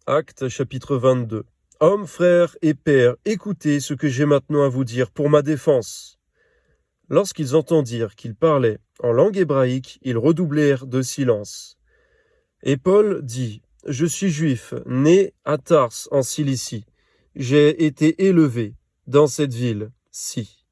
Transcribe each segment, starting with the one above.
Actes chapitre 22. Hommes, frères et pères, écoutez ce que j'ai maintenant à vous dire pour ma défense. Lorsqu'ils entendirent qu'il parlait en langue hébraïque, ils redoublèrent de silence. Et Paul dit, « Je suis juif, né à Tars en Cilicie. J'ai été élevé dans cette ville-ci,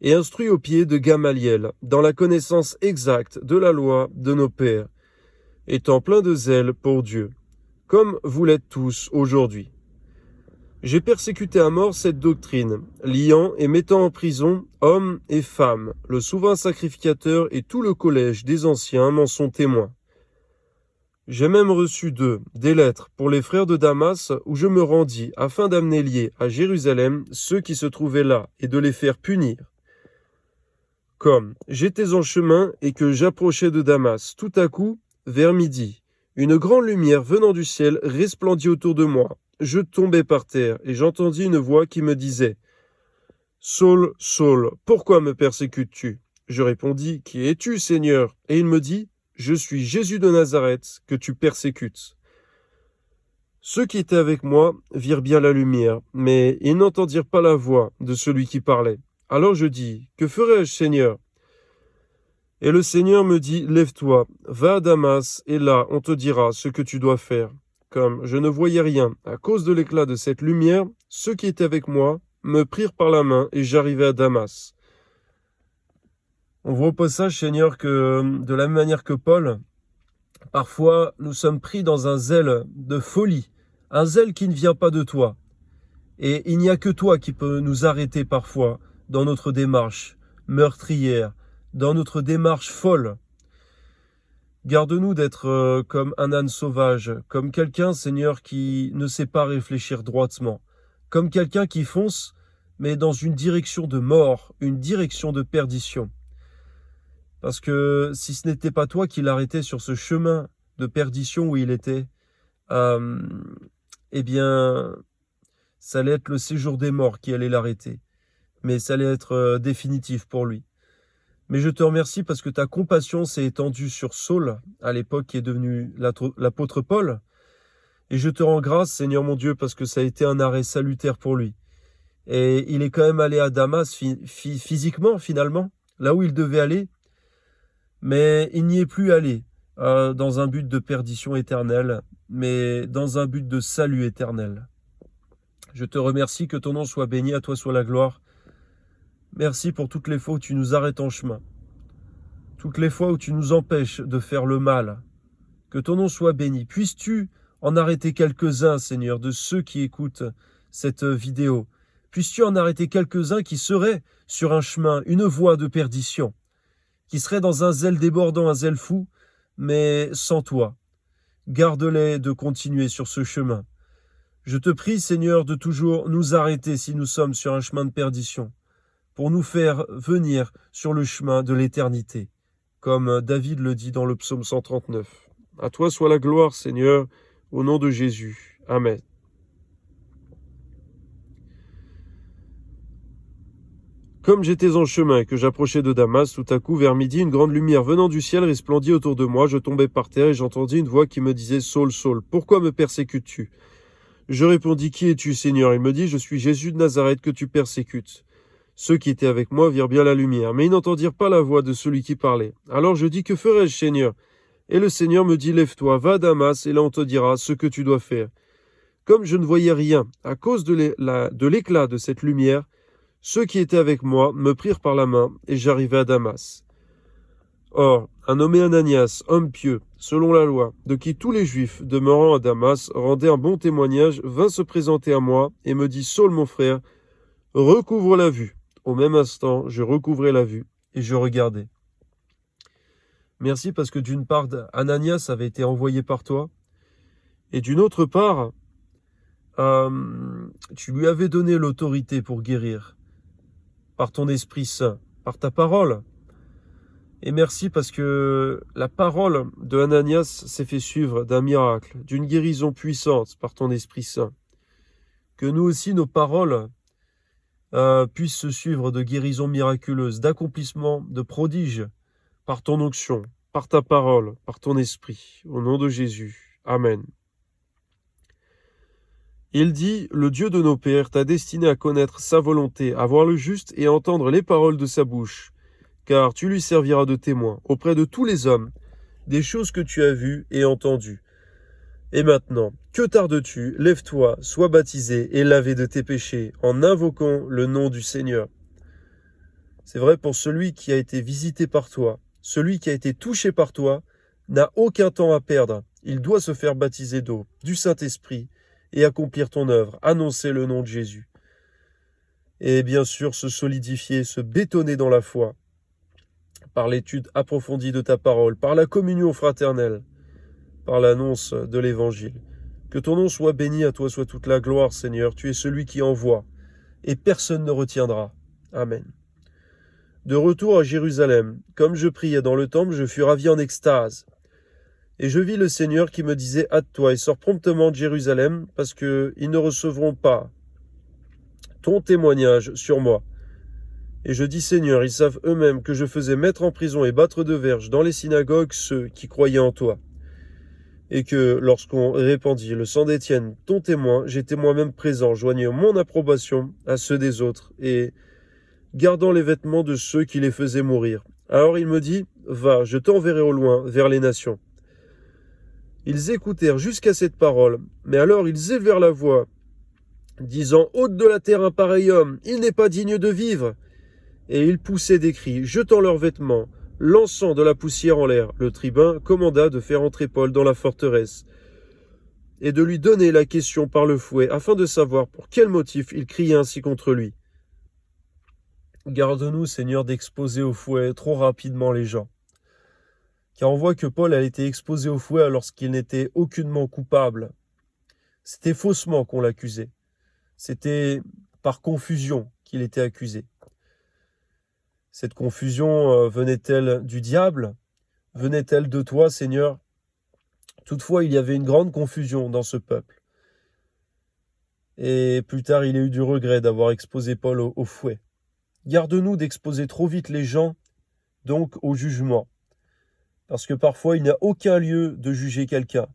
et instruit au pied de Gamaliel, dans la connaissance exacte de la loi de nos pères, étant plein de zèle pour Dieu, comme vous l'êtes tous aujourd'hui. J'ai persécuté à mort cette doctrine, liant et mettant en prison hommes et femmes. Le souverain sacrificateur et tout le collège des anciens m'en sont témoins. J'ai même reçu d'eux des lettres pour les frères de Damas, où je me rendis afin d'amener liés à Jérusalem ceux qui se trouvaient là et de les faire punir. Comme j'étais en chemin et que j'approchais de Damas, tout à coup, vers midi, une grande lumière venant du ciel resplendit autour de moi. Je tombai par terre et j'entendis une voix qui me disait « Saul, Saul, pourquoi me persécutes-tu » Je répondis « Qui es-tu, Seigneur » Et il me dit « Je suis Jésus de Nazareth que tu persécutes. » Ceux qui étaient avec moi virent bien la lumière, mais ils n'entendirent pas la voix de celui qui parlait. Alors je dis « Que ferai-je, Seigneur » Et le Seigneur me dit « Lève-toi, va à Damas, et là on te dira ce que tu dois faire. » Comme je ne voyais rien à cause de l'éclat de cette lumière, ceux qui étaient avec moi me prirent par la main et j'arrivai à Damas. On voit au passage, Seigneur, que de la même manière que Paul, parfois nous sommes pris dans un zèle de folie, un zèle qui ne vient pas de toi. Et il n'y a que toi qui peux nous arrêter parfois dans notre démarche meurtrière, dans notre démarche folle. Garde-nous d'être comme un âne sauvage, comme quelqu'un, Seigneur, qui ne sait pas réfléchir droitement, comme quelqu'un qui fonce, mais dans une direction de mort, une direction de perdition. Parce que si ce n'était pas toi qui l'arrêtais sur ce chemin de perdition où il était, eh bien, ça allait être le séjour des morts qui allait l'arrêter. Mais ça allait être définitif pour lui. Mais je te remercie parce que ta compassion s'est étendue sur Saul, à l'époque qui est devenu l'apôtre Paul. Et je te rends grâce, Seigneur mon Dieu, parce que ça a été un arrêt salutaire pour lui. Et il est quand même allé à Damas physiquement, finalement, là où il devait aller. Mais il n'y est plus allé dans un but de perdition éternelle, mais dans un but de salut éternel. Je te remercie, que ton nom soit béni, à toi soit la gloire. Merci pour toutes les fois où tu nous arrêtes en chemin, toutes les fois où tu nous empêches de faire le mal. Que ton nom soit béni. Puisses-tu en arrêter quelques-uns, Seigneur, de ceux qui écoutent cette vidéo. Puisses-tu en arrêter quelques-uns qui seraient sur un chemin, une voie de perdition, qui seraient dans un zèle débordant, un zèle fou, mais sans toi. Garde-les de continuer sur ce chemin. Je te prie, Seigneur, de toujours nous arrêter si nous sommes sur un chemin de perdition, pour nous faire venir sur le chemin de l'éternité, comme David le dit dans le psaume 139. À toi soit la gloire, Seigneur, au nom de Jésus. Amen. Comme j'étais en chemin et que j'approchais de Damas, tout à coup, vers midi, une grande lumière venant du ciel resplendit autour de moi. Je tombai par terre et j'entendis une voix qui me disait « Saul, Saul, pourquoi me persécutes-tu » Je répondis « Qui es-tu, Seigneur » Il me dit « Je suis Jésus de Nazareth que tu persécutes. » Ceux qui étaient avec moi virent bien la lumière, mais ils n'entendirent pas la voix de celui qui parlait. Alors je dis « Que ferai-je, Seigneur » Et le Seigneur me dit « Lève-toi, va à Damas, et là on te dira ce que tu dois faire. » Comme je ne voyais rien à cause de l'éclat de cette lumière, ceux qui étaient avec moi me prirent par la main, et j'arrivai à Damas. Or, un nommé Ananias, homme pieux, selon la loi, de qui tous les Juifs demeurant à Damas rendaient un bon témoignage, vint se présenter à moi et me dit « Saul, mon frère, recouvre la vue. » Au même instant, je recouvrais la vue et je regardais. Merci parce que d'une part, Ananias avait été envoyé par toi, et d'une autre part, tu lui avais donné l'autorité pour guérir, par ton Esprit Saint, par ta parole. Et merci parce que la parole de Ananias s'est fait suivre d'un miracle, d'une guérison puissante par ton Esprit Saint. Que nous aussi, nos paroles puissent se suivre de guérisons miraculeuses, d'accomplissements, de prodiges, par ton onction, par ta parole, par ton Esprit. Au nom de Jésus. Amen. Il dit, le Dieu de nos pères t'a destiné à connaître sa volonté, à voir le juste et à entendre les paroles de sa bouche, car tu lui serviras de témoin auprès de tous les hommes des choses que tu as vues et entendues. Et maintenant, que tardes-tu? Lève-toi, sois baptisé et lavé de tes péchés en invoquant le nom du Seigneur. C'est vrai pour celui qui a été visité par toi, celui qui a été touché par toi, n'a aucun temps à perdre. Il doit se faire baptiser d'eau, du Saint-Esprit, et accomplir ton œuvre, annoncer le nom de Jésus. Et bien sûr, se solidifier, se bétonner dans la foi, par l'étude approfondie de ta parole, par la communion fraternelle, par l'annonce de l'Évangile. Que ton nom soit béni, à toi soit toute la gloire, Seigneur. Tu es celui qui envoie, et personne ne retiendra. Amen. De retour à Jérusalem, comme je priais dans le temple, je fus ravi en extase. Et je vis le Seigneur qui me disait, hâte-toi et sors promptement de Jérusalem, parce qu'ils ne recevront pas ton témoignage sur moi. Et je dis, Seigneur, ils savent eux-mêmes que je faisais mettre en prison et battre de verge dans les synagogues ceux qui croyaient en toi. Et que lorsqu'on répandit le sang d'Étienne, ton témoin, j'étais moi-même présent, joignant mon approbation à ceux des autres, et gardant les vêtements de ceux qui les faisaient mourir. Alors il me dit, va, je t'enverrai au loin, vers les nations. Ils écoutèrent jusqu'à cette parole, mais alors ils élevèrent la voix, disant, ôte de la terre un pareil homme, il n'est pas digne de vivre. Et ils poussaient des cris, jetant leurs vêtements, lançant de la poussière en l'air. Le tribun commanda de faire entrer Paul dans la forteresse et de lui donner la question par le fouet, afin de savoir pour quel motif il criait ainsi contre lui. Garde-nous, Seigneur, d'exposer au fouet trop rapidement les gens. Car on voit que Paul a été exposé au fouet lorsqu'il n'était aucunement coupable. C'était faussement qu'on l'accusait. C'était par confusion qu'il était accusé. Cette confusion venait-elle du diable? Venait-elle de toi, Seigneur? Toutefois, il y avait une grande confusion dans ce peuple. Et plus tard, il a eu du regret d'avoir exposé Paul au fouet. Garde-nous d'exposer trop vite les gens, donc au jugement. Parce que parfois, il n'y a aucun lieu de juger quelqu'un.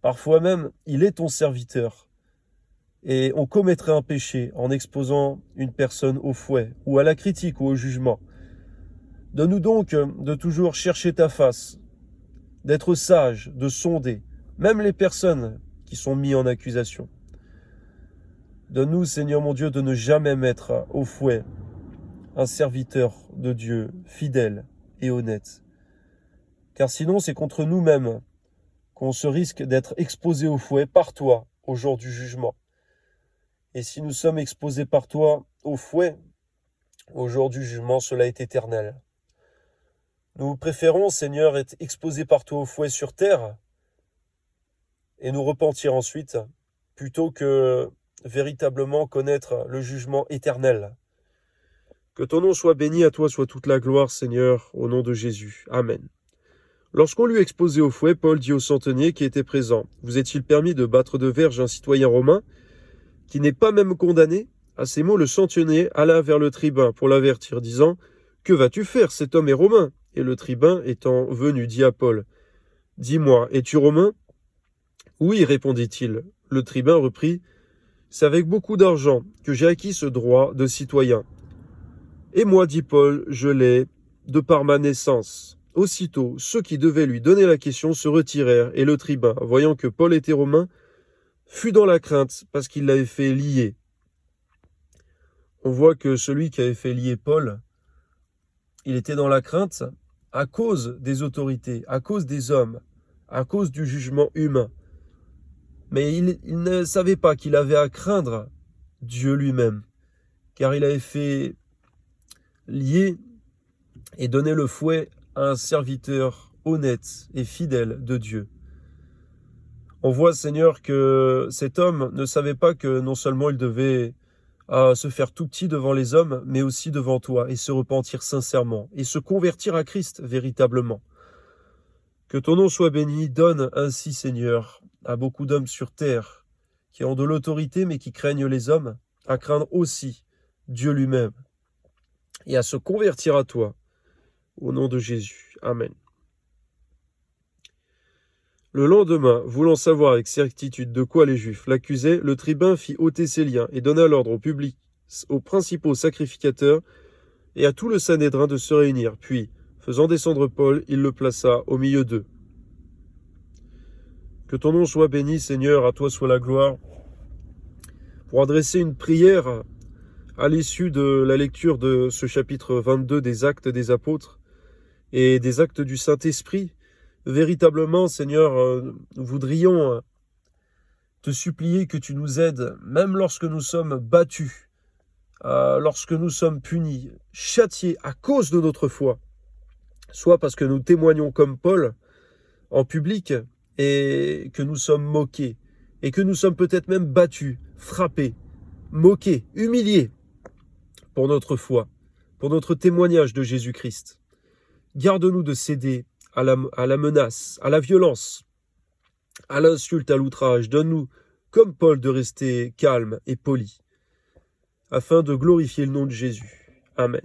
Parfois même, il est ton serviteur. Et on commettrait un péché en exposant une personne au fouet, ou à la critique, ou au jugement. Donne-nous donc de toujours chercher ta face, d'être sage, de sonder, même les personnes qui sont mises en accusation. Donne-nous, Seigneur mon Dieu, de ne jamais mettre au fouet un serviteur de Dieu fidèle et honnête. Car sinon, c'est contre nous-mêmes qu'on se risque d'être exposé au fouet par toi au jour du jugement. Et si nous sommes exposés par toi au fouet au jour du jugement, cela est éternel. Nous préférons, Seigneur, être exposés par toi au fouet sur terre et nous repentir ensuite, plutôt que véritablement connaître le jugement éternel. Que ton nom soit béni, à toi soit toute la gloire, Seigneur, au nom de Jésus. Amen. Lorsqu'on lui exposait au fouet, Paul dit au centenier qui était présent, « Vous est-il permis de battre de verge un citoyen romain qui n'est pas même condamné ?» À ces mots, le centenier alla vers le tribun pour l'avertir, disant, « Que vas-tu faire? Cet homme est romain. » Et le tribun étant venu dit à Paul, « Dis-moi, es-tu romain ?» « Oui, répondit-il. » Le tribun reprit, « C'est avec beaucoup d'argent que j'ai acquis ce droit de citoyen. Et moi, dit Paul, je l'ai de par ma naissance. » Aussitôt, ceux qui devaient lui donner la question se retirèrent, et le tribun, voyant que Paul était romain, fut dans la crainte parce qu'il l'avait fait lier. On voit que celui qui avait fait lier Paul, il était dans la crainte à cause des autorités, à cause des hommes, à cause du jugement humain. Mais il ne savait pas qu'il avait à craindre Dieu lui-même, car il avait fait lier et donner le fouet à un serviteur honnête et fidèle de Dieu. On voit, Seigneur, que cet homme ne savait pas que non seulement il devait se faire tout petit devant les hommes, mais aussi devant toi, et se repentir sincèrement, et se convertir à Christ véritablement. Que ton nom soit béni, donne ainsi, Seigneur, à beaucoup d'hommes sur terre, qui ont de l'autorité, mais qui craignent les hommes, à craindre aussi Dieu lui-même, et à se convertir à toi, au nom de Jésus. Amen. Le lendemain, voulant savoir avec certitude de quoi les Juifs l'accusaient, le tribun fit ôter ses liens et donna l'ordre au public, aux principaux sacrificateurs et à tout le Sanhédrin de se réunir. Puis, faisant descendre Paul, il le plaça au milieu d'eux. Que ton nom soit béni, Seigneur, à toi soit la gloire. Pour adresser une prière à l'issue de la lecture de ce chapitre 22 des Actes des Apôtres et des Actes du Saint-Esprit, véritablement, Seigneur, nous voudrions te supplier que tu nous aides, même lorsque nous sommes battus, lorsque nous sommes punis, châtiés à cause de notre foi, soit parce que nous témoignons comme Paul en public et que nous sommes moqués, et que nous sommes peut-être même battus, frappés, moqués, humiliés pour notre foi, pour notre témoignage de Jésus-Christ. Garde-nous de céder à la menace, à la violence, à l'insulte, à l'outrage. Donne-nous, comme Paul, de rester calme et poli, afin de glorifier le nom de Jésus. Amen.